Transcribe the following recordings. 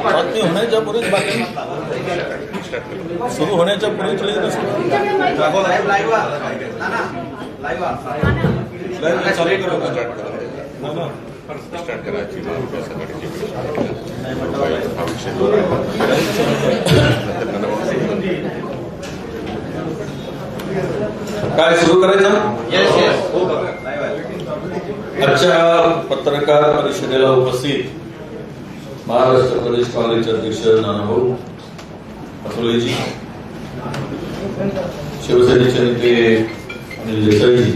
बातमी होण्याच्या पूर्वीच बातमी सुरू होण्याच्या पूर्वीच काय सुरू करायचं. आजच्या पत्रकार परिषदेला उपस्थित महाराष्ट्र प्रदेश काँग्रेसचे अध्यक्ष नानाभाऊ पटोलेजी, शिवसेनेचे नेते अनिल देसाईजी,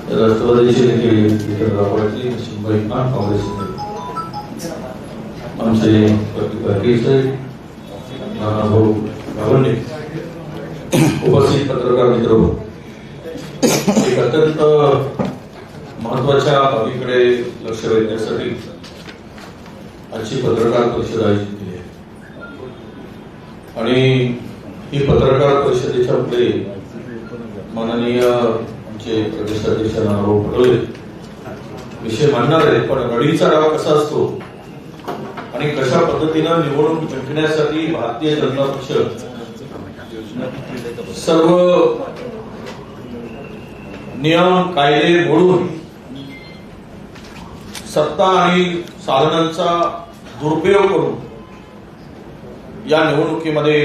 राष्ट्रवादीचे नेते विठ्ठल रावळजी, शिवभाई खान काँग्रेसचे नेते, आमचे प्रतिकार नानाभाऊ गावंडे, उपस्थित पत्रकार मित्र, एक अत्यंत महत्वाच्या बाबीकडे लक्ष वेधण्यासाठी आजची पत्रकार परिषद आयोजित केली आहे. आणि ही पत्रकार परिषदेच्या पुढे माननीय आमचे प्रदेशाध्यक्ष नानाभाऊ पटोले विषय मांडणार आहेत. पण रडीचा डाव कसा असतो आणि कशा पद्धतीनं निवडणूक जिंकण्यासाठी भारतीय जनता पक्ष सर्व नियम कायदे मोडून सत्ता आणि साधनांचा दुरुपयोग करून या निवडणुकीमध्ये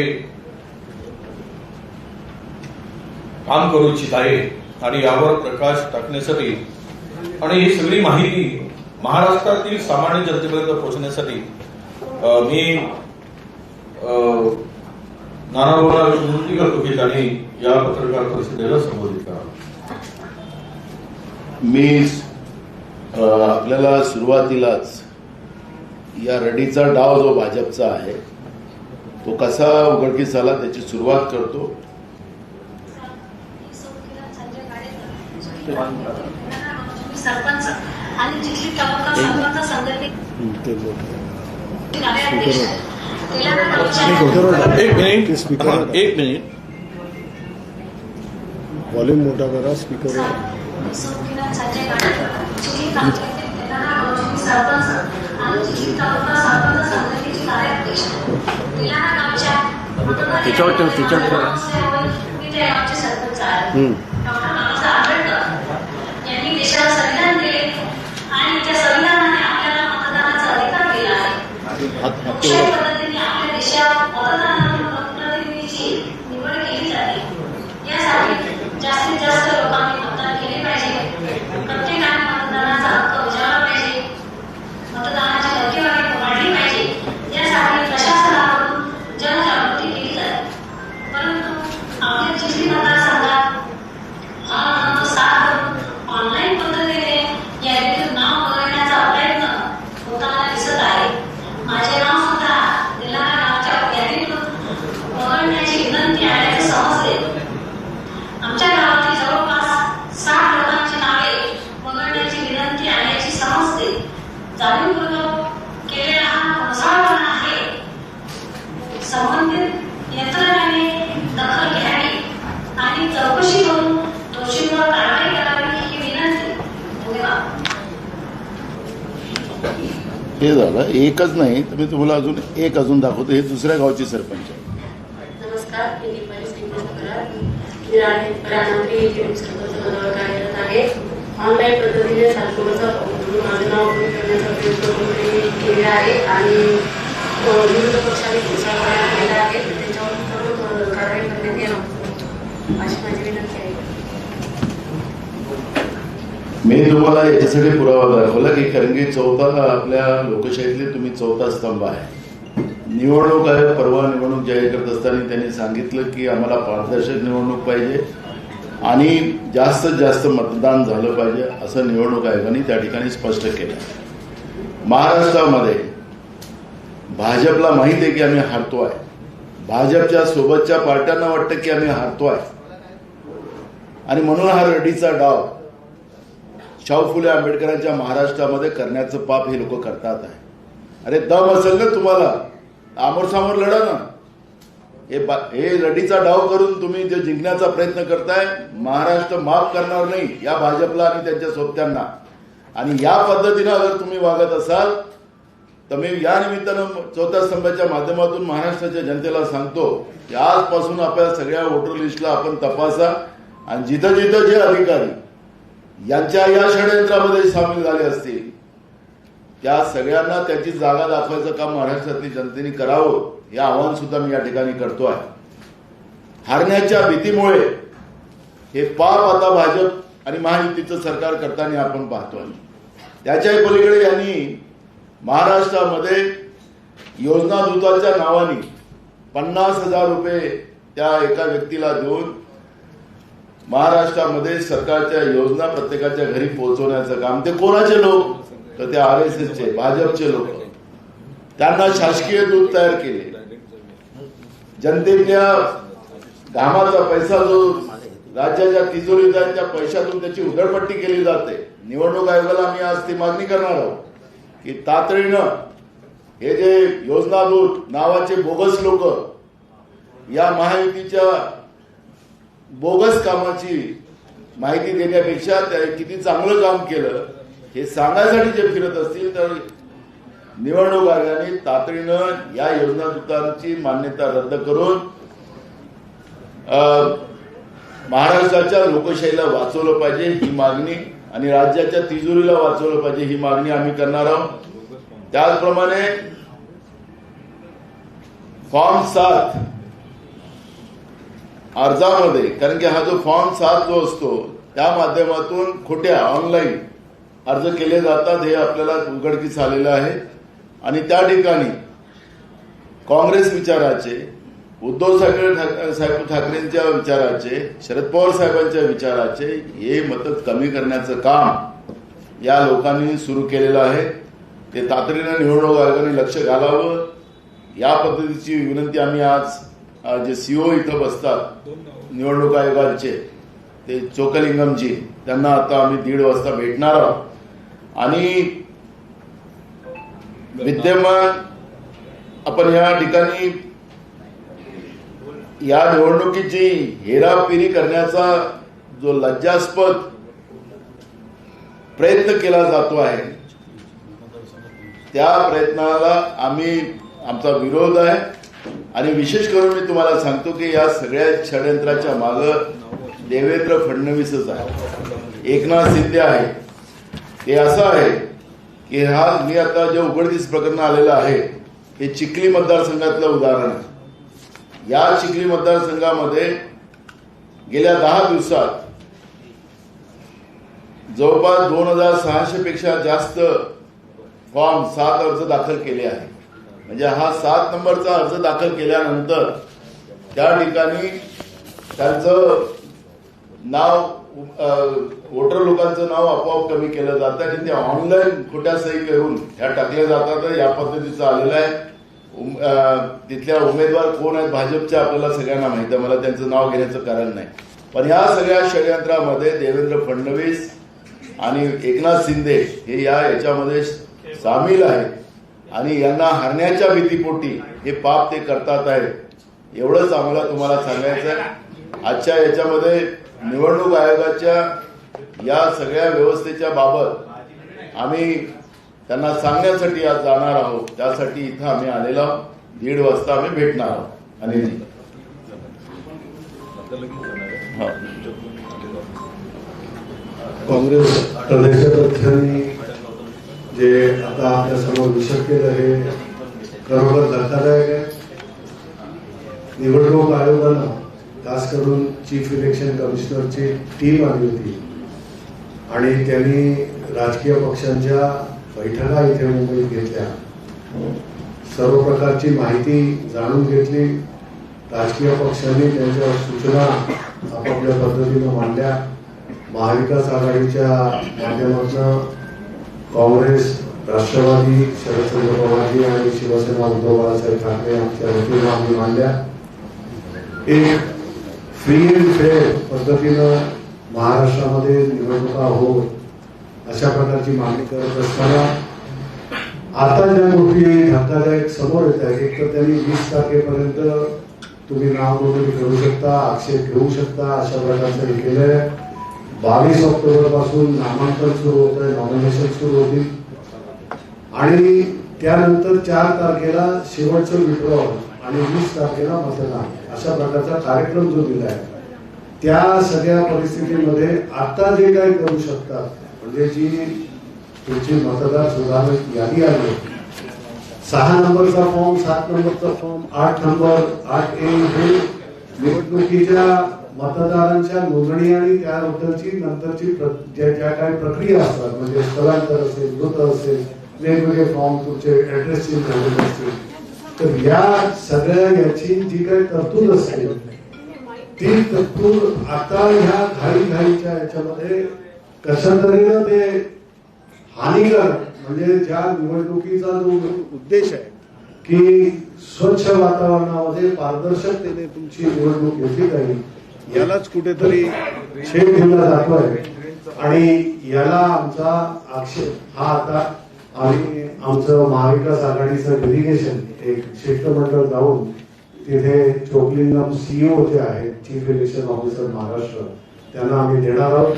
काम करू इच्छित आहे. आणि यावर प्रकाश टाकण्यासाठी आणि ही सगळी माहिती महाराष्ट्रातील सामान्य जनतेपर्यंत पोहोचण्यासाठी मी नानाभाऊंना विनंती करतो की त्यांनी या पत्रकार परिषदेला संबोधित करावं. मी आपल्याला सुरुवातीलाच या रडीचा डाव जो भाजपचा आहे तो कसा उघडकीस आला त्याची सुरुवात करतो. सरपंच आणि जिल्हा तालुका सरपंच संघटने एक मिनिट वॉल्यूम मोठा करा स्पीकर. यांनी देशाला संविधान दिले आणि त्या संविधानाने आपल्याला मतदानाचा अधिकार दिला आहे. अशा पद्धतीने आपल्या देशात मतदानाची निवड केली जाते. यासाठी जास्तीत जास्त लोकांनी मतदान केले पाहिजे. प्रत्येकाने मतदानाचा हक्क बजावला पाहिजे. मतदानाची टक्केवारी वाढली पाहिजे. यासाठी प्रशासनाकडून जनजागृती केली जाते. परंतु आपल्या चिखली मतदारसंघात ऑनलाईन पद्धतीने यादीतून नाव बदलण्याचा प्रयत्न होताना दिसत आहे. माझे नाव सुद्धा निलारा गावच्या यादीतून बदलण्याची विनंती आल्याचे समजले. आमच्या गावातील जवळपास 60 लोकांची नावे बदलण्याची विनंती आल्याची समजते. जाणीवपूर्वक केलेला हा घोसाळपणा आहे. संबंधित यंत्रणेने दखल घ्यावी आणि चौकशी करून दोषींवर कारवाई करावी ही विनंती. धन्यवाद. हे झालं एकच नाही तर मी तुम्हाला अजून दाखवतो. हे दुसऱ्या गावचे सरपंच आहे. नमस्कार, मी दीपाली प्रधानमंत्री सरपंच पदावर कार्यरत आहे. ऑनलाईन पद्धतीने सरपंचा माझं नाव करण्याचा प्रयत्न केलेला आहे आणि विरोध पक्षाने घोषणा केला आहे. त्याच्यावर कारवाई करण्यात यावी अशी माझी विनंती आहे. मी तुम्हाला याच्यासाठी पुरावा दाखवला की कारण की आपल्या लोकशाहीतले तुम्ही चौथा स्तंभ आहे. निवडणूक आहे. परवा निवडणूक जाहीर करत असताना त्यांनी सांगितलं की आम्हाला पारदर्शक निवडणूक पाहिजे आणि जास्तीत जास्त मतदान झालं पाहिजे असं निवडणूक आयोगाने त्या ठिकाणी स्पष्ट केलं. महाराष्ट्रामध्ये भाजपला माहिती आहे की आम्ही हारतोय. भाजपच्या सोबतच्या पार्ट्यांना वाटतं की आम्ही हारतोय आणि म्हणून हा रडीचा डाव शाहू फुले आंबेडकरांच्या महाराष्ट्रामध्ये करण्याचं पाप हे लोक करतात आहे. अरे दम असेल ना तुम्हाला आमोरसामोर लढा ना. हे रडीचा डाव करून तुम्ही जे जिंकण्याचा प्रयत्न करताय महाराष्ट्र माफ करणार नाही या भाजपला आणि त्यांच्या सोबत्यांना. आणि या पद्धतीनं जर तुम्ही वागत असाल तर मी या निमित्तानं चौथ्या स्तंभाच्या माध्यमातून महाराष्ट्राच्या जनतेला सांगतो की आजपासून आपल्या सगळ्या वोटर लिस्टला आपण तपासा आणि जिथं जिथं जे अधिकारी यांच्या या षडयंत्रामध्ये सामील झाले असतील त्या सगळ्यांना त्याची जागा दाखवायचं काम महाराष्ट्रातली जनतेने करावं हे आवाहन सुद्धा मी या ठिकाणी करतो आहे. हारण्याच्या भीतीमुळे हे पाप आता भाजप आणि महायुतीचं सरकार करताना आपण पाहतोय. त्याच्याही पलीकडे यांनी महाराष्ट्रामध्ये योजना दूताच्या नावाने 50,000 रुपये त्या एका व्यक्तीला देऊन महाराष्ट्रामध्ये सरकारच्या योजना प्रत्येकाच्या घरी पोहोचवण्याचं काम. ते कोणाचे लोक? तर ते RSSचे भाजपचे लोक. त्यांना शासकीय दूत तयार केले. जनतेच्या घामाचा पैसा जो राज्याच्या तिजोरीत आहे त्या पैशातून त्याची उधळपट्टी केली जाते. निवडणूक आयोगाला आम्ही आज ती मागणी करणार आहोत की तातडीनं हे जे योजना दूत नावाचे बोगस लोक या महायुतीच्या बोगस कामाची माहिती देण्यापेक्षा त्या किती चांगलं काम केलं हे सांगायसाठी जे फिरत असतील तर निवडणूक आयोगाने तातडीनं या योजना दूतांची मान्यता रद्द करून महाराष्ट्राच्या लोकशाहीला वाचवलं पाहिजे ही मागणी आणि राज्याच्या तिजोरीला वाचवलं पाहिजे ही मागणी आम्ही करणार आहोत. त्याचप्रमाणे फॉर्म 7 अर्जामध्ये, कारण की हा जो फॉर्म 7 जो असतो त्या माध्यमातून खोट्या ऑनलाईन अर्ज केले जातात हे आपल्याला उघडकीस आलेलं आहे. आणि त्या ठिकाणी काँग्रेस विचाराचे, उद्धव साहेब ठाकरेंच्या विचाराचे, शरद पवार साहेबांच्या विचाराचे हे मत कमी करण्याचं काम या लोकांनी सुरू केलेलं आहे. ते तातडीनं निवडणूक आयोगाने लक्ष घालावं या पद्धतीची विनंती आम्ही आज जे सीओ इथं बसतात निवडणूक आयोगाचे ते चोकलिंगमजी त्यांना आता आम्ही 1:30 वाजता भेटणार आहोत. आणि विद्यमान आपण या ठिकाणी या निवडणुकीची हेराफेरी करण्याचा जो लज्जास्पद प्रयत्न केला जातो आहे त्या प्रयत्नाला आमचा विरोध आहे. आणि विशेष करून मी तुम्हाला सांगतो की या सगळ्या षडयंत्राच्या मागं देवेंद्र फडणवीसच आहे, एकनाथ शिंदे आहे. हे असं आहे की मी आता जे उघडकीस प्रकरण आलेलं आहे हे चिखली मतदारसंघातलं उदाहरण आहे. या चिखली मतदारसंघामध्ये गेल्या 10 दिवसात जवळपास 2,600 पेक्षा जास्त फॉर्म 7 अर्ज दाखल केले आहेत. म्हणजे हा 7 नंबरचा अर्ज दाखल केल्यानंतर त्या ठिकाणी त्यांचं नाव वोटर लोकांचं नाव आपोआप कमी केलं जातं आणि ते ऑनलाईन खोट्या सही करून ह्या टाकल्या जातात. या पद्धतीचं आलेलं आहे. तिथल्या उमेदवार कोण आहेत भाजपच्या आपल्याला सगळ्यांना माहिती आहे, मला त्यांचं नाव घेण्याचं कारण नाही. पण या सगळ्या षडयंत्रामध्ये देवेंद्र फडणवीस आणि एकनाथ शिंदे हे याच्यामध्ये सामील आहेत आणि यांना हरण्याच्या भीतीपोटी हे पाप ते करतात आहेत. एवढंच आम्हाला तुम्हाला सांगायचं आहे. आजच्या याच्यामध्ये निवडणूक आयोगाच्या या सगळ्या व्यवस्थेच्या बाबत आम्ही त्यांना सांगण्यासाठी आज जाणार आहोत. त्यासाठी इथं आम्ही आलेलो आहोत. 1:30 वाजता आम्ही भेटणार आहोत. अनिलजी काँग्रेस प्रदेशाध्यक्षांनी जे आता आपल्या समोर विषय केलं हे खरोखर धक्कादायक आहे. निवडणूक आयोगानं खास करून चीफ इलेक्शन कमिशनरची टीम आली होती आणि त्यांनी राजकीय पक्षांच्या बैठका इथे मुंबईत घेतल्या. सर्व प्रकारची माहिती जाणून घेतली. राजकीय पक्षांनी त्यांच्या सूचना आपापल्या पद्धतीनं मांडल्या. महाविकास आघाडीच्या माध्यमातून काँग्रेस, राष्ट्रवादी, शरदचंद्र पवारजी आणि शिवसेना उद्धव बाळासाहेब ठाकरे यांच्या वतीनं आम्ही मांडल्या. एक फ्री अँड फेअर पद्धतीनं महाराष्ट्रामध्ये निवडणुका हो अशा प्रकारची मागणी करत असताना आता ज्या गोष्टी धक्कादायक समोर येत आहेत, एक तर त्यांनी 20 तारखेपर्यंत तुम्ही नाव नोंदणी करू शकता, आक्षेप घेऊ शकता अशा प्रकारचं हे केलंय. 22 ऑक्टोबर पासून नामांकन सुरू होत आहे, नॉमिनेशन सुरू होतील आणि त्यानंतर 4 तारखेला शेवटचं विड्रॉवल आणि 20 तारखेला मतदान अशा प्रकारचा कार्यक्रम जो दिला आहे, त्या सगळ्या परिस्थितीमध्ये आता जे काही करू शकतात म्हणजे जी तुमची मतदार सुधारणा यादी आली, 6 नंबरचा फॉर्म, 7 नंबरचा फॉर्म, 8 नंबर, 8A हे निवडणुकीच्या मतदारांच्या नोंदणी आणि त्याबद्दलची नंतरची ज्या काही प्रक्रिया असतात म्हणजे स्थलांतर असेल, मृत असेल, वेगवेगळे फॉर्म तुमचे ऍड्रेस चेंज झालेले असतील, तर या सगळ्या याची जी काही तरतूद असते ती तरतूद आता ह्या घाईघाईच्या याच्यामध्ये कशा तऱ्हेनं ते हानिकारक म्हणजे ज्या निवडणुकीचा जो उद्देश आहे की स्वच्छ वातावरणामध्ये पारदर्शकतेने तुमची निवडणूक घेतली जाईल, यालाच कुठेतरी छेद दिला जातोय. आणि याला आमचा आक्षेप हा आता आम्ही आमचं महाविकास आघाडीचं डेलिगेशन एक शिष्टमंडळ जाऊन तिथे चोकलिंगम CEO जे आहेत चीफ इलेक्शन ऑफिसर महाराष्ट्र त्यांना आम्ही देणार आहोत.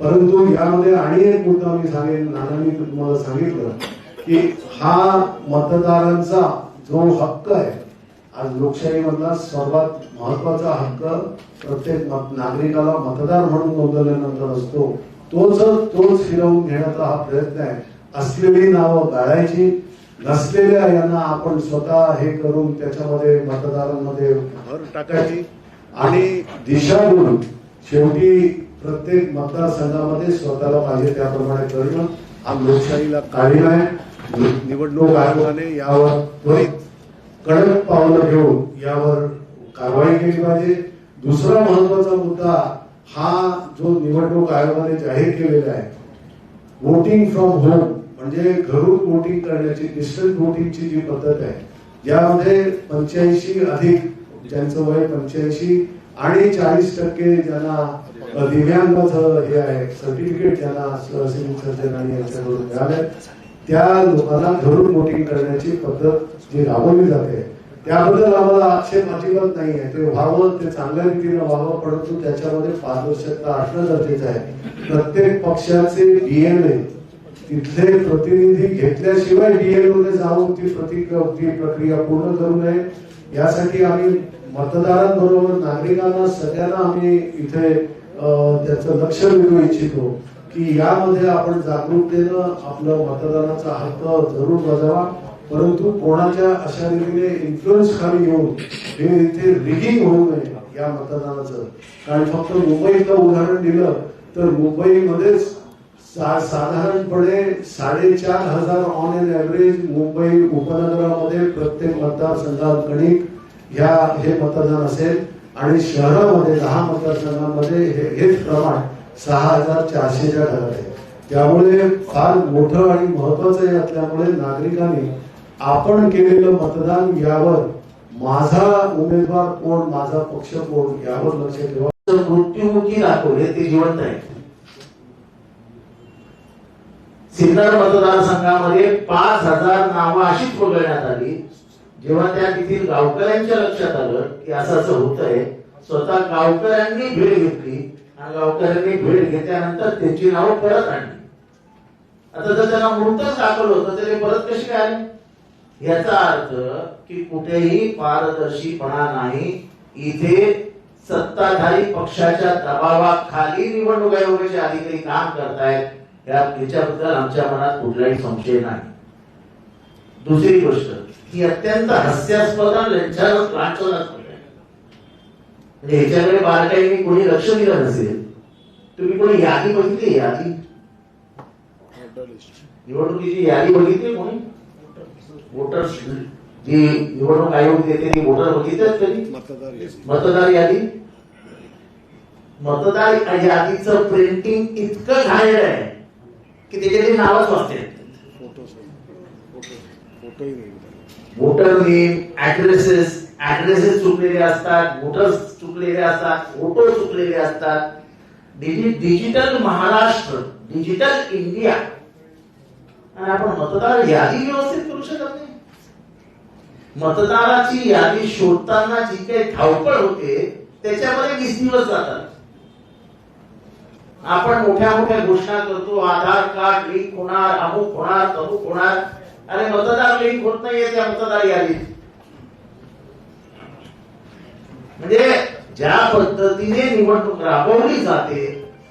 परंतु यामध्ये आणि एक मुद्दा मी सांगेन, नानांनी तुम्हाला सांगितलं की हा मतदारांचा जो हक्क आहे, आज लोकशाहीमधला सर्वात महत्वाचा हक्क प्रत्येक नागरिकाला मतदार म्हणून नोंदवल्यानंतर असतो, तोच फिरवून घेण्याचा हा प्रयत्न आहे. असलेली नावं गाळायची, नसलेल्या यांना आपण स्वतः हे करून त्याच्यामध्ये मतदारांमध्ये भर टाकायची आणि दिशाभूल शेवटी प्रत्येक मतदारसंघामध्ये स्वतःला पाहिजे त्याप्रमाणे करणं हा लोकशाहीला कायम आहे. निवडणूक आयोगाने यावर त्वरित कडक पावलं घेऊन यावर कारवाई केली पाहिजे. दुसरा महत्वाचा मुद्दा हा जो निवडणूक आयोगाने जाहीर केलेला आहे, वोटिंग फ्रॉम होम म्हणजे घरून वोटिंग करण्याची डिस्टन्स वोटिंगची जी पद्धत आहे, ज्यामध्ये 85 अधिक ज्यांचं वय 85 आणि 40% ज्यांना दिव्यांगाचं हे आहे सर्टिफिकेट ज्यांना सिव्हिल सर्जन आणि यांच्याकडून मिळाले, त्या लोकांना घरून वोटिंग करण्याची पद्धत जी राबवली जाते त्याबद्दल आम्हाला आक्षेप अजिबात नाही आहे. ते व्हावं, ते चांगल्या रीतीने व्हावं, परंतु त्याच्यामध्ये पारदर्शकता असणं गरजेचं आहे. प्रत्येक पक्षाचे DNA तिथले प्रतिनिधी घेतल्याशिवाय BLO जाऊन ती प्रक्रिया पूर्ण करू नये. यासाठी आम्ही मतदारांबरोबर नागरिकांना सगळ्यांना आम्ही इथे त्याचं लक्ष वेधू इच्छितो की यामध्ये आपण जागरूकतेनं आपलं मतदानाचा हक्क जरूर बजावा, परंतु कोणाच्या अशा रीतीने इन्फ्लुएन्स खाली येऊन हे इथे रिगिंग होऊ नये या मतदानाचं. कारण फक्त मुंबईतलं उदाहरण दिलं तर मुंबईमध्येच साधारणपणे 4,500 ऑन एन ऍव्हरेज मुंबई उपनगरामध्ये प्रत्येक मतदारसंघात गणित हे मतदान असेल आणि शहरामध्ये 10 मतदारसंघांमध्ये हेच प्रमाण 6,400च्या घरात आहे. त्यामुळे फार मोठं आणि महत्वाचं असल्यामुळे नागरिकांनी आपण केलेलं मतदान यावर माझा उमेदवार कोण, माझा पक्ष कोण यावर लक्ष ठेवा. मृत्युमुखी दाखवले ते जिवंत आहे. सिन्नर मतदारसंघामध्ये 5,000 नावं अशीच वगळण्यात आली. जेव्हा त्या तेथील गावकऱ्यांच्या लक्षात आलं की असं होत आहे, स्वतः गावकऱ्यांनी भेट घेतली आणि गावकऱ्यांनी भेट घेतल्यानंतर त्यांची नावं परत आणली. आता जर त्यांना मृतच दाखवलं होतं तर ते परत कशी काय आली? याचा अर्थ की कुठेही पारदर्शीपणा नाही. इथे सत्ताधारी पक्षाच्या दबावाखाली निवडणूक आयोगाचे अधिकारी काम करतायत, याच्याबद्दल आमच्या मनात कुठलाही संशय नाही. दुसरी गोष्ट ही अत्यंत हास्यास्पद लांछनास्पद आहे. म्हणजे ह्याच्याकडे बारकाईने कोणी लक्ष दिलं नसेल. तुम्ही कोणी यादी बघितली? यादी निवडणुकीची यादी बघितली कोणी? वोटर जी निवडणूक आयोग देते ती वोटर बघितलं कधी? मतदार यादी. मतदार यादीचं प्रिंटिंग इतकं घाणेरडं आहे की त्याच्यातली नावच वाचते. वोटर नेम, ऍड्रेसेस चुकलेले असतात, वोटर्स चुकलेले असतात, फोटो चुकलेले असतात. डिजिटल महाराष्ट्र, डिजिटल इंडिया, आणि आपण मतदार यादी व्यवस्थित करू शकत नाही. मतदाराची यादी शोधताना जी काही धावपळ होते त्याच्यामध्ये 20 दिवस जातात. आपण मोठ्या मोठ्या घोषणा करतो, आधार कार्ड लिंक होणार, अमुक होणार, तमुक होणार. अरे मतदार लिंक होत नाहीये त्या मतदार यादीत. म्हणजे ज्या पद्धतीने निवडणूक राबवली जाते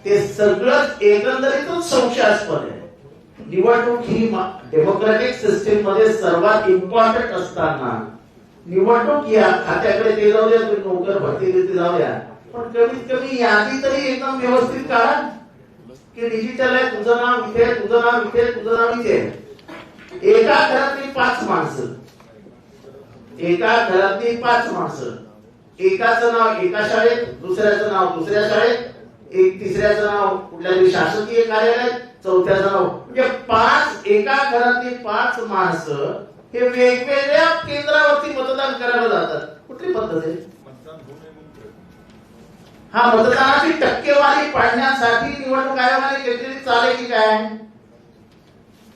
ते सगळंच एकंदरीतच संशयास्पद आहे. निवडणूक ही डेमोक्रेटिक सिस्टीम मध्ये सर्वात इम्पॉर्टंट असताना निवडणूक या खात्याकडे ते जाऊ द्या, नोकर भरती देते जाऊ द्या, पण कमीत कमी यादी तरी एकदम व्यवस्थित काढा की डिजिटल आहे, तुझं नाव इथे, तुझं नाव इथे, तुझं नाव इथे. एका घरातली 5 माणसं, एका घरातली 5 माणसं, एकाचं नाव एका शाळेत, दुसऱ्याचं नाव दुसऱ्या शाळेत, एक तिसऱ्याचं नाव कुठल्या तरी शासकीय कार्यालयात, चौथ्याचं नाव, म्हणजे 5 एका घरातली 5 माणसं हे वेगवेगळ्या केंद्रावरती मतदान करायला जातात. कुठली पद्धत आहे? हा मतदानाची टक्केवारी पाडण्यासाठी निवडणूक आयोगाने घेतलेली चाल आहे की काय?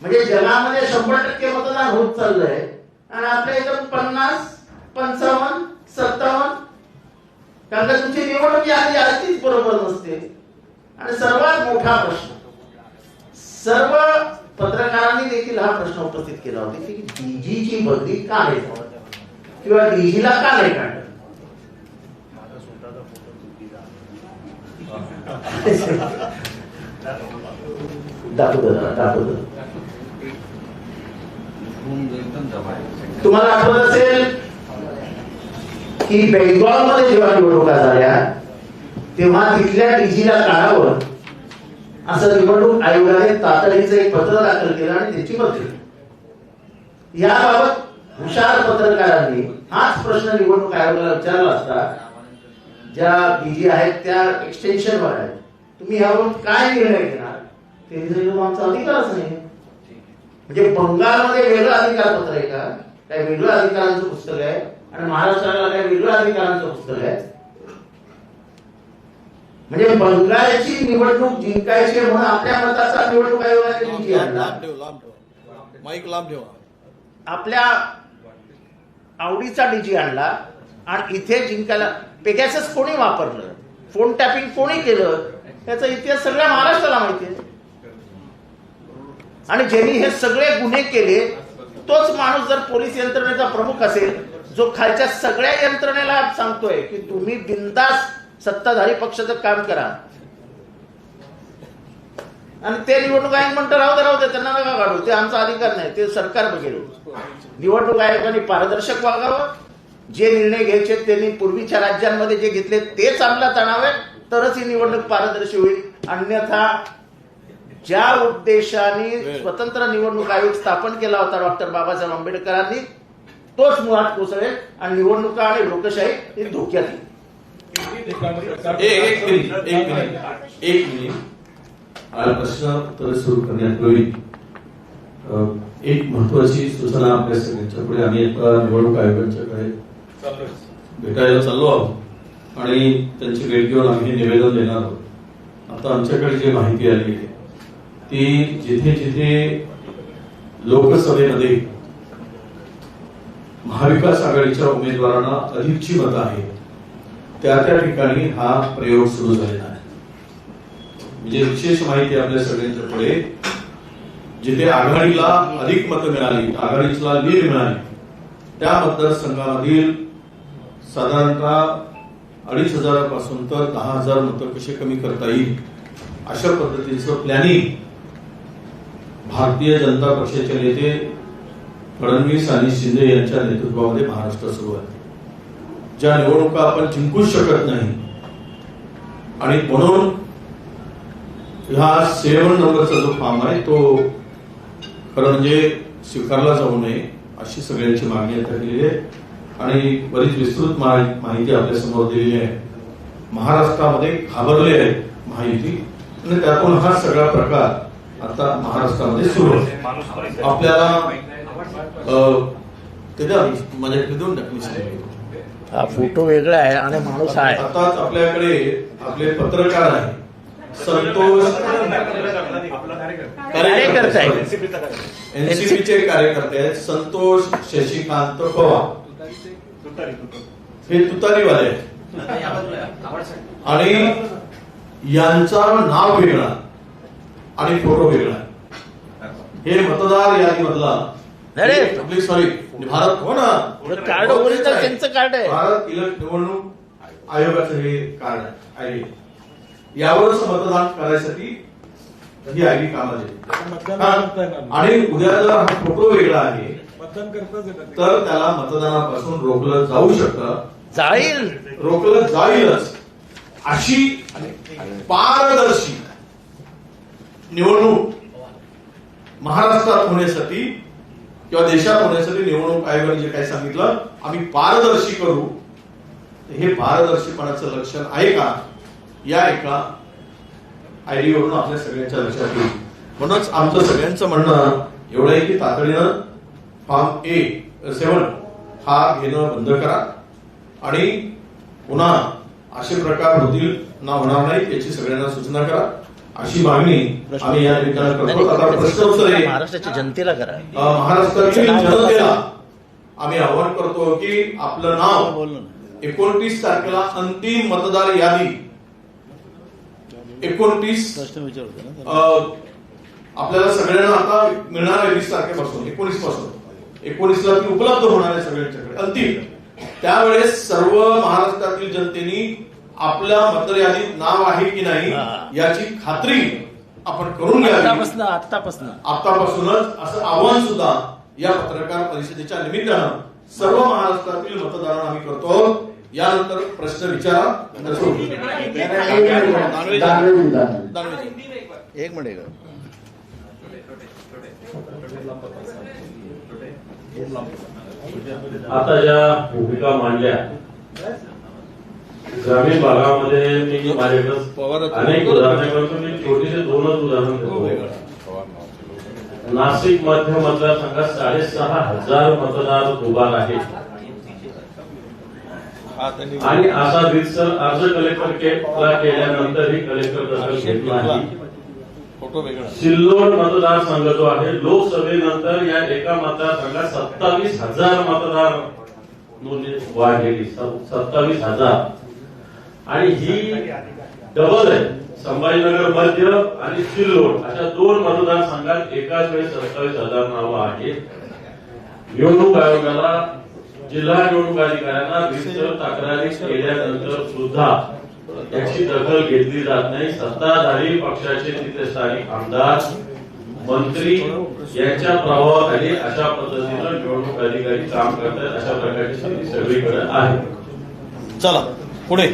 म्हणजे जगामध्ये 100% मतदान होत चाललंय आणि आपल्या इथं 50, 55, 57, कारण का तुमची निवडणूक यादी असतीच बरोबर नसते. आणि सर्वात मोठा प्रश्न, सर्व पत्रकारांनी देखील हा प्रश्न उपस्थित केला होता की डीजीची बदली का नाही किंवा डीजीला का नाही काढलं. तुम्हाला आठवत असेल की बेंगॉलमध्ये जेव्हा निवडणुका झाल्या तेव्हा तिथल्या डीजीला काढावं असं निवडणूक आयोगाने तातडीचं एक पत्र दाखल केलं आणि त्याची बदली. याबाबत हुशार पत्रकारांनी हाच प्रश्न निवडणूक आयोगाला विचारला असता, ज्या डीजी आहेत त्या एक्सटेन्शनवर आहेत, तुम्ही यावर काय निर्णय घेणार? ते आमचा अधिकारच नाही. म्हणजे बंगालमध्ये वेगळं अधिकार पत्र आहे का? काय वेगळं अधिकारांचं पुस्तक आहे आणि महाराष्ट्राला काय वेगळं अधिकारांचं पुस्तक आहे? म्हणजे बंगालची निवडणूक जिंकायची म्हणून आपल्या मताचा निवडणूक आयोगाने डीजी आणला, माईक लांब ठेवा, आपल्या आवडीचा डीजी आणला आणि इथे जिंकायला पेगॅसस कोणी वापरलं, फोन टॅपिंग कोणी केलं, याचा इतिहास सगळ्या महाराष्ट्राला माहिती आहे. आणि ज्यांनी हे सगळे गुन्हे केले तोच माणूस जर पोलीस यंत्रणेचा प्रमुख असेल, जो खालच्या सगळ्या यंत्रणेला सांगतोय की तुम्ही बिनधास्त सत्ताधारी पक्षाचं काम करा, आणि ते निवडणूक आयोग म्हणतं राहू दे त्यांना नका काढू, ते आमचा अधिकार नाही, ते सरकार बघेल. निवडणूक आयोगाने पारदर्शक वागावं, जे निर्णय घ्यायचे त्यांनी पूर्वीच्या राज्यांमध्ये जे घेतले तेच अंमलात आणावे, तरच ही निवडणूक पारदर्शी होईल. अन्यथा ज्या उद्देशाने स्वतंत्र निवडणूक आयोग स्थापन केला होता डॉक्टर बाबासाहेब आंबेडकरांनी, तोच मुळात कोसळेल आणि निवडणुका आणि लोकशाही ही धोक्यात येईल. एक मिनिट हा प्रश्न उत्तर सुरू करण्यात होईल. एक महत्वाची सूचना आपल्या सगळ्यांच्या पुढे, आम्ही आता निवडणूक आयोगाच्याकडे भेटायला चाललो आहोत आणि त्यांची भेट घेऊन आम्ही निवेदन देणार आहोत. आता आमच्याकडे जी माहिती आली आहे ती जिथे जिथे लोकसभेमध्ये महाविकास आघाडीच्या उमेदवारांना अधिकची मतं आहेत त्या ठिकाणी हा प्रयोग सुरू झालेला आहे. म्हणजे विशेष माहिती आपल्या सगळ्यांच्या पुढे, जिथे आघाडीला अधिक मतं मिळाली, आघाडीला लीड मिळाली, त्या मतदारसंघामधील साधारणतः 2,500 पासून तर 10,000 मतं कसे कमी करता येईल अशा पद्धतीचं प्लॅनिंग भारतीय जनता पक्षाचे नेते फडणवीस आणि शिंदे यांच्या नेतृत्वामध्ये महाराष्ट्र सुरू आहे. ज्या निवडणुका आपण जिंकूच शकत नाही आणि म्हणून हा 7 नंबरचा जो फॉर्म आहे तो खरं म्हणजे स्वीकारला जाऊ नये अशी सगळ्यांची मागणी आता केलेली आहे आणि बरीच विस्तृत माहिती आपल्या समोर दिलेली आहे. महाराष्ट्रामध्ये घाबरले आहे माहिती आणि त्यातून हा सगळा प्रकार आता महाराष्ट्रामध्ये सुरू आहे. आपल्याला माझ्याकडे देऊन टाकली, हा फोटो वेगळा आहे आणि माणूस आहे. आताच आपल्याकडे आपले पत्रकार आहे संतोष, कार्यकर्ते एनसीपीचे कार्यकर्ते आहेत संतोष शशिकांत पवार, हे तुतारीवाले आहेत आणि यांचं नाव वेगळं आणि फोटो वेगळा. हे मतदार यादीमधला अरे! प्लीज सॉरी, भारत हो ना, कार्ड ओरिजिनल त्यांचं कार्ड आहे. भारत निवडणूक आयोगाचं हे कार्ड आहे, आयडी. यावरच मतदान करायसाठी ही आयडी कामाची. आणि उद्या जर हा फोटो वेगळा आहे तर त्याला मतदानापासून रोखलं जाऊ शकतं, रोखलं जाईलच. अशी पारदर्शी निवडणूक महाराष्ट्रात होण्यासाठी किंवा देशात होण्यासाठी निवडणूक आयोगाने जे काही सांगितलं आम्ही पारदर्शी करू, हे पारदर्शीपणाचं लक्षण आहे का या एका आयडीवरून आपल्या सगळ्यांच्या लक्षात येईल. म्हणूनच आमचं सगळ्यांचं म्हणणं एवढं आहे की तातडीनं फॉर्म A7 हा घेणं बंद करा आणि पुन्हा असे प्रकार होतील ना होणार नाही याची सगळ्यांना सूचना करा, अशी मागणी आम्ही या निमित्तानं करतो. आता प्रश्न उत्तर आहे, महाराष्ट्राच्या जनतेला करा. महाराष्ट्रातील जनतेला आम्ही आवाहन करतो की आपलं नाव 29 तारखेला अंतिम मतदार यादी 29 आपल्याला सगळ्यांना आता मिळणार आहे 20 तारखेपासून 19 पासून 19ला ती उपलब्ध होणार आहे सगळ्यांच्याकडे अंतिम. त्यावेळेस सर्व महाराष्ट्रातील जनतेने आपल्या मतदार यादीत नाव आहे की नाही याची खात्री आपण करून घ्यावी आतापासूनच, असं आव्हान सुद्धा या पत्रकार परिषदेच्या निमित्तानं सर्व महाराष्ट्रातील मतदारांना आम्ही करतो. यानंतर प्रश्न विचारा. एक मिनिट. आता ज्या भूमिका मांडल्या ग्रामीण भागामध्ये मी माझ्याकडे अनेक उदाहरणे करतो, मी छोटीशी 2च उदाहरण देतो. नाशिक मध्य मतदारसंघात 6,500 मतदार दुबार आहेत आणि असा रितसर अर्ज कलेक्टरला केल्यानंतरही कलेक्टर दखल घेत नाही. सिल्लोड मतदारसंघ जो आहे लोकसभेनंतर या एका मतदारसंघात 27,000 मतदार नोंदणी वाढलेली 27,000 आणि ही डबल आहे. संभाजीनगर मध्य आणि सिल्लोड अशा 2 मतदारसंघात एकाच वेळी 27,000 नावं आहेत. निवडणूक आयोगाला जिल्हा निवडणूक अधिकाऱ्यांना विस्तृत तक्रारी केल्यानंतर सुद्धा याची दखल घेतली जात नाही. सत्ताधारी पक्षाचे तिथे स्थानिक आमदार मंत्री यांच्या प्रभावाखाली अशा पद्धतीनं निवडणूक अधिकारी काम करतात. अशा प्रकारची स्थिती सगळीकडे आहे. चला पुढे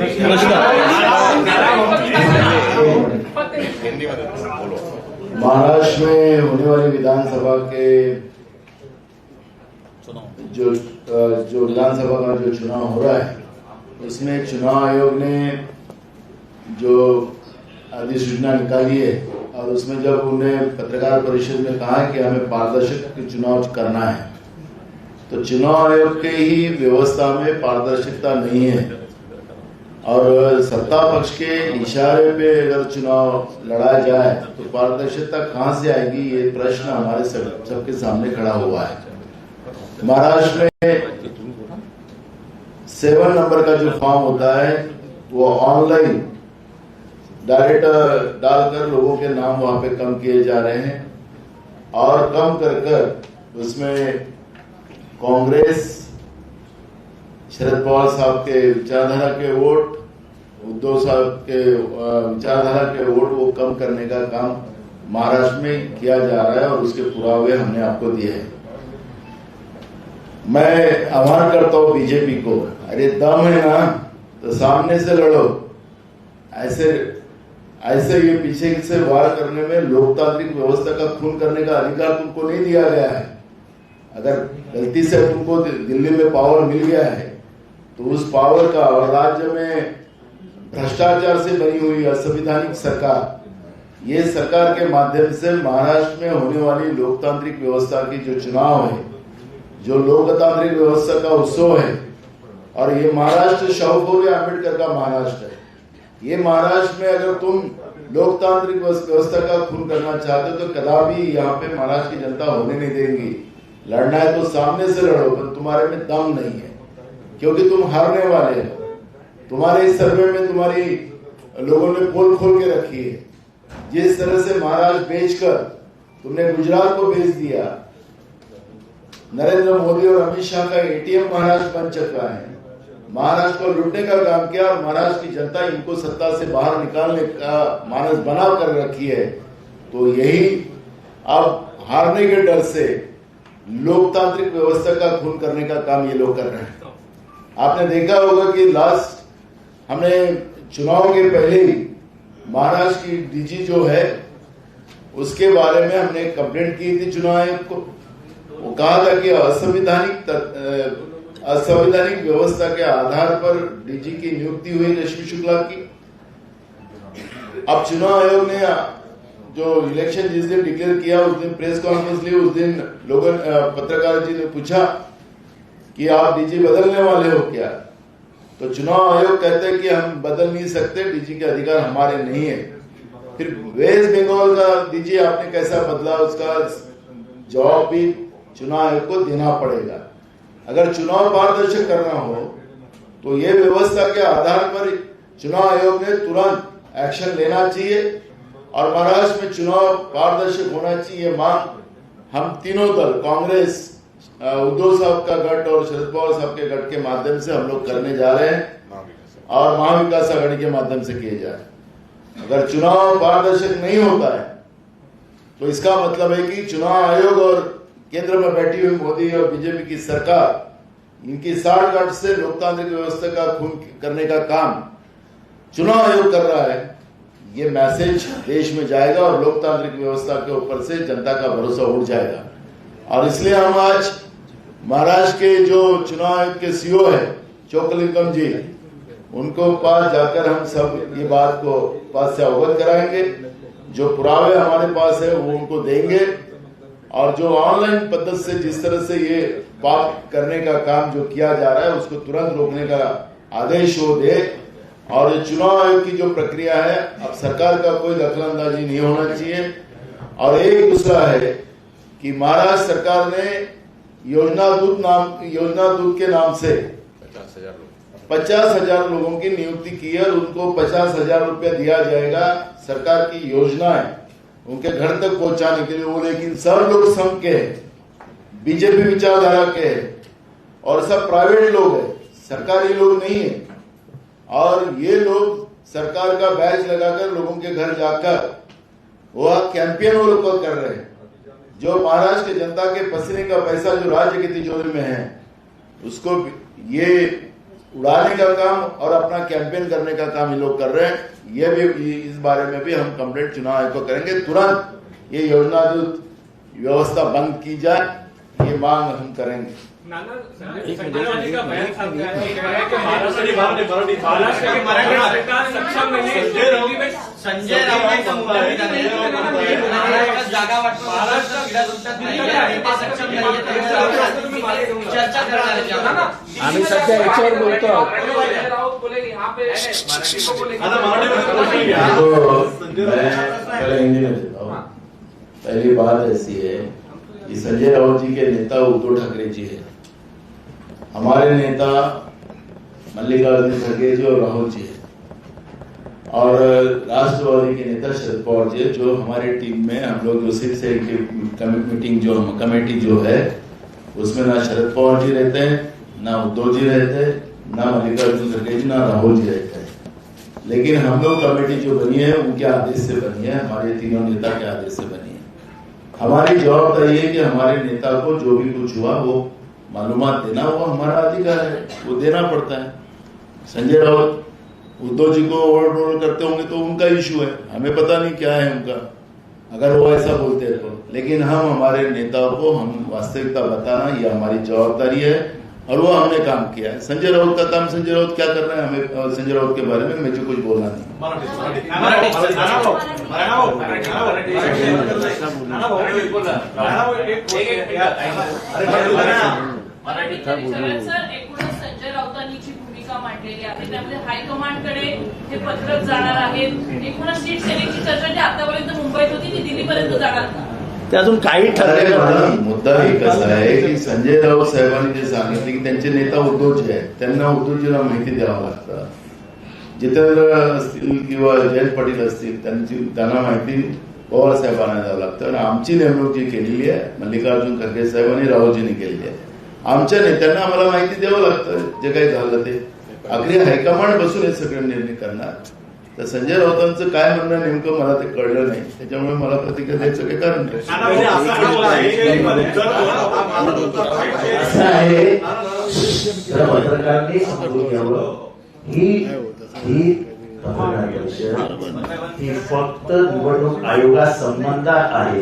महाराष्ट्र में होने वाली विधानसभा के जो विधानसभा का जो चुनाव हो रहा है उसमें चुनाव आयोग ने जो अधिसूचना निकाली है और उसमें जब उन्हें पत्रकार परिषद में कहा कि हमें पारदर्शक चुनाव करना है, तो चुनाव आयोग के ही व्यवस्था में पारदर्शिकता नहीं है और सत्ता पक्ष के इशारे पे अगर चुनाव लड़ा जाए तो पारदर्शिता कहां से आएगी, ये प्रश्न हमारे सबके सामने खड़ा हुआ है. महाराष्ट्र में 7 नंबर का जो फॉर्म होता है वो ऑनलाइन डायरेक्ट डालकर लोगों के नाम वहां पे कम किए जा रहे हैं और कम कर उसमें कांग्रेस शरद पवार साहब के विचारधारा के वोट, उद्धव साहब के विचारधारा के वोट वो कम करने का काम महाराष्ट्र में किया जा रहा है और उसके पुरावे हमने आपको दिए हैं. मैं आह्वान करता हूं बीजेपी को, अरे दम है ना तो सामने से लड़ो. ऐसे ये पीछे से वार करने में लोकतांत्रिक व्यवस्था का खून करने का अधिकार तुमको नहीं दिया गया है. अगर गलती से तुमको दिल्ली में पावर मिल गया है तो उस पावर का, और राज्य में भ्रष्टाचार से बनी हुई असंवैधानिक सरकार, ये सरकार के माध्यम से महाराष्ट्र में होने वाली लोकतांत्रिक व्यवस्था की जो चुनाव है, जो लोकतांत्रिक व्यवस्था का उत्सव है, और ये महाराष्ट्र शाहू आंबेडकर का महाराष्ट्र है. ये महाराष्ट्र में अगर तुम लोकतांत्रिक व्यवस्था का खून करना चाहते हो तो कदापि यहाँ पे महाराष्ट्र की जनता होने नहीं देंगी. लड़ना है तो सामने से लड़ो, पर तुम्हारे में दम नहीं है क्योंकि तुम हारने वाले हो. तुम्हारे इस सर्वे में तुम्हारी लोगों ने पोल खोल के रखी है. जिस तरह से महाराष्ट्र बेचकर तुमने गुजरात को बेच दिया, नरेंद्र मोदी और अमित शाह का एटीएम महाराष्ट्र बन चुका है। महाराष्ट्र को लूटने का काम किया और महाराष्ट्र की जनता इनको सत्ता से बाहर निकालने का मानस बना कर रखी है। तो यही अब हारने के डर से लोकतांत्रिक व्यवस्था का खून करने का काम ये लोग कर रहे हैं। आपने देखा होगा कि लास्ट हमने चुनाव के पहले ही महाराष्ट्र की डीजी जो है उसके बारे में हमने कंप्लेंट की थी चुनाव आयोग को। वो कहा था कि असंवैधानिक व्यवस्था के आधार पर डीजी की नियुक्ति हुई रश्मि शुक्ला की। अब चुनाव आयोग ने जो इलेक्शन जिस दिन डिक्लेयर किया उस दिन प्रेस कॉन्फ्रेंस ली। उस दिन लोगों पत्रकार जी ने पूछा कि आप डीजी बदलने वाले हो क्या? तो चुनाव आयोग कहते हैं कि हम बदल नहीं सकते, डीजी के अधिकार हमारे नहीं है। फिर वेस्ट बंगाल का डीजी आपने कैसा बदला, उसका जवाब भी चुनाव आयोग को देना पड़ेगा। अगर चुनाव पारदर्शी करना हो तो ये व्यवस्था के आधार पर चुनाव आयोग ने तुरंत एक्शन लेना चाहिए और महाराष्ट्र में चुनाव पारदर्शक होना चाहिए। मांग हम तीनों दल, कांग्रेस, उद्धव साहब का गठ और शरद पवार साहब के गठ के माध्यम से हम लोग करने जा रहे हैं और महाविकास आघाड़ी के माध्यम से किए जा रहे हैं। अगर चुनाव पारदर्शक नहीं होता है तो इसका मतलब है कि चुनाव आयोग और केंद्र में बैठी हुई मोदी और बीजेपी की सरकार इनकी साठगांठ से लोकतांत्रिक व्यवस्था का खून करने का काम चुनाव आयोग कर रहा है। ये मैसेज देश में जाएगा और लोकतांत्रिक व्यवस्था के ऊपर से जनता का भरोसा उठ जाएगा। और इसलिए हम आज महाराष्ट्र के जो चुनाव आयोग के सीओ है चोकलिंगम जी, उनको पास जाकर हम सब ये बात को पास से अवगत कराएंगे। जो पुरावे हमारे पास है वो उनको देंगे और जो ऑनलाइन पद्धति से जिस तरह से ये पाप करने का काम जो किया जा रहा है उसको तुरंत रोकने का आदेश वो दे। और ये चुनाव आयोग की जो प्रक्रिया है, अब सरकार का कोई दखलंदाजी नहीं होना चाहिए। और एक दूसरा है कि महाराष्ट्र सरकार ने योजना दूत के नाम से 50,000 लोगों की नियुक्ति की है और उनको 50,000 रुपया दिया जाएगा। सरकार की योजना है उनके घर तक पहुंचाने के लिए वो, लेकिन सब लोग संघ के हैं, बीजेपी विचारधारा के हैं और सब प्राइवेट लोग हैं, सरकारी लोग नहीं है। और ये लोग सरकार का बैच लगाकर लोगों के घर जाकर वो कैंपेन वो लोग कर रहे हैं। जो महाराष्ट्र की जनता के पसीने का पैसा जो राज्य की तिजोरी में है उसको ये उड़ाने का काम और अपना कैंपेन करने का काम ये लोग कर रहे हैं। ये भी इस बारे में भी हम कंप्लेंट चुनाव आयोग को करेंगे। तुरंत ये योजना व्यवस्था बंद की जाए, ये मांग हम करेंगे। संजय राऊतांचं चर्चा करणार आम्ही सध्या याच्यावर बोलतो। पहली बात ऐसी है कि संजय राउत जी के नेता उद्धव ठाकरे जी है, हमारे नेता मल्लिकार्जुन खड़गे जी और राहुल जी है और राष्ट्रवादी के नेता शरद पवार जी, जो हमारी टीम में हम लोग जो सिर्फ से मीटिंग जो कमेटी जो है उसमें ना शरद पवार जी रहते हैं, ना उद्धव जी रहते हैं, ना मल्लिकार्जुन खड़गे जी, ना राहुल जी रहते हैं। लेकिन हम लोग कमेटी जो बनी है उनके आदेश से बनी है, हमारे तीनों नेता के आदेश से बनी है। हमारी जवाबदारी है कि हमारे नेता को जो भी कुछ हुआ वो मालूमात देना, वो हमारा अधिकार है, वो देना पड़ता है। संजय राउत उद्धव जी को ओवररोल करते होंगे तो उनका इशू है, हमें पता नहीं क्या है उनका, अगर वो ऐसा बोलते हैं तो। लेकिन हम हमारे नेताओं को हम वास्तविकता बताना ये हमारी जवाबदारी है और वो हमने काम किया है। संजय राउत का काम, संजय राउत क्या कर रहे हैं हमें संजय राउत के बारे में मुझे कुछ बोलना नहीं। संजय राऊतांनी जी भूमिका मांडलेली आहे त्यामध्ये हायकमांडकडे हे पत्रक जाणार आहे। एकूणच सीट सेलिंगची चर्चा जी आतापर्यंत मुंबईत होती ती दिल्लीपर्यंत जाणार का? ते अजून काही ठरलेलं नाही। मुद्दा एक असा आहे की संजय राऊत साहेबांनी जे सांगितले की त्यांचे नेता उद्धवजी आहेत, त्यांना उद्धवजीला माहिती द्यावं लागतं। जितेंद्र असतील किंवा जयंत पाटील असतील त्यांना माहिती पवार साहेबांना जावं लागतं आणि आमची नेमणूक जी केलेली आहे मल्लिकार्जुन खरगे साहेबांनी राहुलजींनी केलेली आहे. आमच्या नेत्यांना आम्हाला माहिती द्यावं लागतं जे काही झालं ते. आखरी हायकमांड बसून हे सगळे निर्णय करणार. तर संजय राऊतांचं काय म्हणणं नेमकं मला ते कळलं नाही, त्याच्यामुळे मला प्रतिक्रिया द्यायचं काही कारण नाही. असं आहे, पत्रकारांनी समजून घ्यावं ही पत्रकार परिषद ही फक्त निवडणूक आयोगासंबंधात आहे.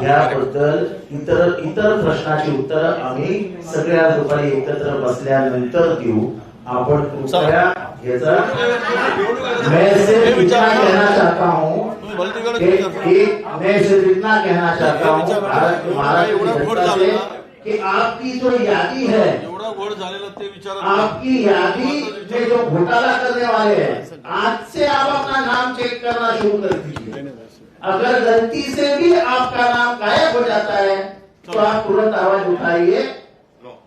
याबद्दल इतर प्रश्नाची उत्तरं आम्ही सगळ्या दुपारी एकत्र बसल्यानंतर देऊ. आपण कृपया याचा मैं सिर्फ इतना कहना चाहता हूँ मैं सिर्फ इतना कहना चाहता हूँ भारत के महाराष्ट्र की जनता से कि आपकी जो यादी है, आपकी यादी में जो घोटाला करने वाले हैं, आज से आप अपना नाम चेक करना शुरू कर दीजिए. अगर गलती से भी आपका नाम गायब हो जाता है तो आप तुरंत आवाज उठाइए,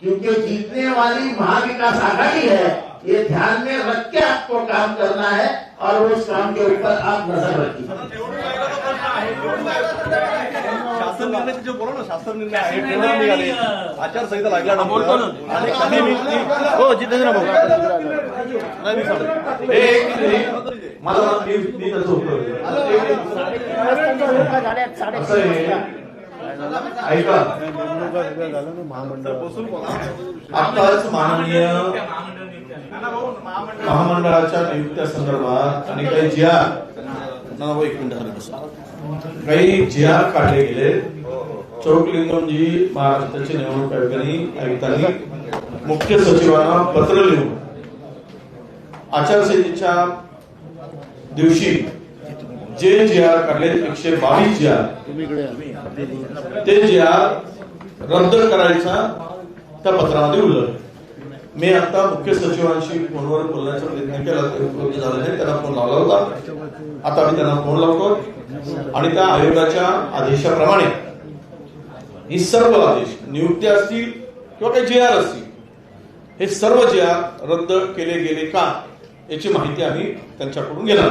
क्योंकि जीतने वाली महाविकास आघाड़ी है. ये ध्यान में रख के आपको काम करना है और उस काम के ऊपर आप नजर रखिए. शासन निर्णय जो बोलो ना, शासन निर्णय आहे, टेंडर निघाले, आचारसंहिता लागल्यानंतर आणि कमी हो जितेंद्र भाऊ मला मी त्याचं उत्तर ऐका. आताच माननीय महामंडळाच्या नियुक्त्या संदर्भात आणि काही जी आर काही जी आर काढले गेले. चोरकलिंगमजी महाराष्ट्राचे निवडणूक आयुक्तांनी मुख्य सचिवांना पत्र लिहून आचारसंहितेच्या दिवशी जे जी आर काढले 122 जी आर ते जी आर रद्द करायचा त्या पत्रामध्ये उल्लेख. मी आता मुख्य सचिवांशी फोनवर बोलण्याचा प्रयत्न केला, ते उपलब्ध झाले नाही. त्यांना फोन लावला होता, आता मी त्यांना फोन लावतो आणि त्या आयोगाच्या आदेशाप्रमाणे ही सर्व आदेश नियुक्त्या असतील किंवा काही जी आर असतील हे सर्व जी आर रद्द केले गेले का याची माहिती आम्ही त्यांच्याकडून घेणार.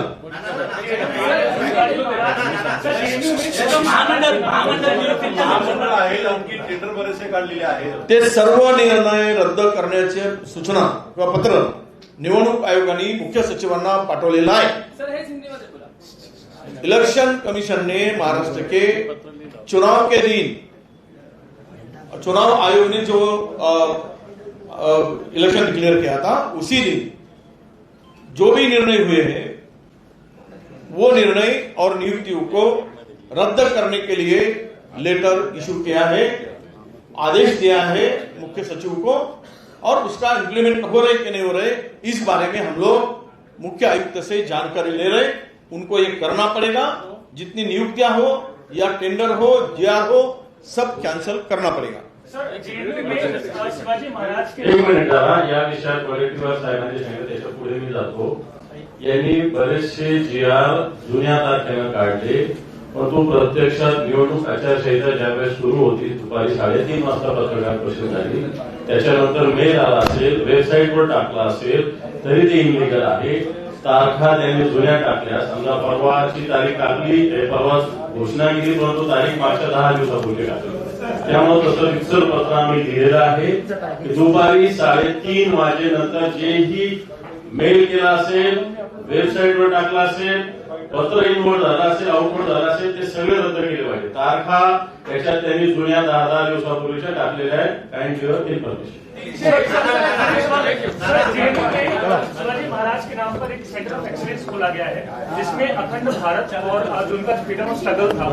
टेंडर बरेचसे काढलेले आहेत, ते सर्व निर्णय रद्द करण्याचे सूचना किंवा पत्र निवडणूक आयोगाने मुख्य सचिवांना पाठवलेलं आहे. इलेक्शन कमीशन ने महाराष्ट्र के चुनाव के दिन चुनाव आयोग ने जो इलेक्शन डिक्लेयर किया था उसी दिन जो भी निर्णय हुए हैं वो निर्णय और नियुक्तियों को रद्द करने के लिए लेटर इशू किया है, आदेश दिया है मुख्य सचिव को, और उसका इंप्लीमेंट हो रहे कि नहीं हो रहे इस बारे में हम लोग मुख्य आयुक्त से जानकारी ले रहे. उनको ये करना पड़ेगा. जितनी नियुक्तियां हो या टेंडर हो, जीआर हो, सब कैंसिल करना पड़ेगा. एक मिनिट या विषयात वडेट्टीवार साहेबांनी सांगितलं, त्याच्या पुढे मी जातो. यांनी बरेचसे जी आर जुन्या तारखेनं काढले, परंतु प्रत्यक्षात निवडणूक आचारसंहिता ज्यावेळेस सुरू होती दुपारी 3:30 वाजता पत्रकार परिषद झाली. त्याच्यानंतर मेल आला असेल, वेबसाईटवर टाकला असेल तरी ते इलिगल आहे. तारखा त्यांनी जुन्या टाकल्या. समजा परवाची तारीख टाकली, परवा घोषणा केली, परंतु तारीख मागच्या 10 दिवसापूर्वी टाकली. त्यामुळे तसं रिक्सर पत्र आम्ही दिलेलं आहे की दुपारी 3:30 वाजेनंतर जेही मेल केला असेल, वेबसाईटवर टाकला असेल, पत्र इनवर्ड झाला असेल, आउटवर्ड झाला असेल, ते सगळे रद्द केले पाहिजे. तारखा त्याच्यात त्यांनी जुन्या 10 दिवसापूर्वीच्या टाकलेल्या आहेत. Kind your information. Shivaji Maharaj के नाम पर एक सेंटर ऑफ एक्सीलेंस खोला गया है, जिसमें अखंड भारत और जो उनका फ्रीडम ऑफ स्ट्रगल था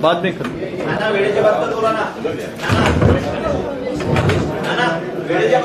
बाद में वेळेच्या